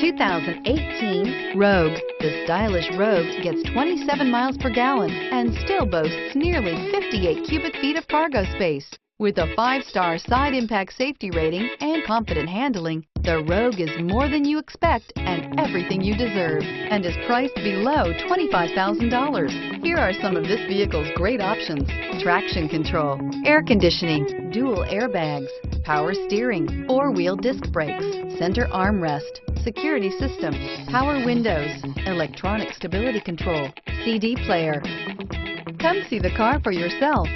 2018 Rogue. The stylish Rogue gets 27 miles per gallon and still boasts nearly 58 cubic feet of cargo space. With a 5-star side impact safety rating and confident handling, the Rogue is more than you expect and everything you deserve, and is priced below $25,000. Here are some of this vehicle's great options: traction control, air conditioning, dual airbags, power steering, 4-wheel disc brakes, center armrest, security system, power windows, electronic stability control, CD player. Come see the car for yourself.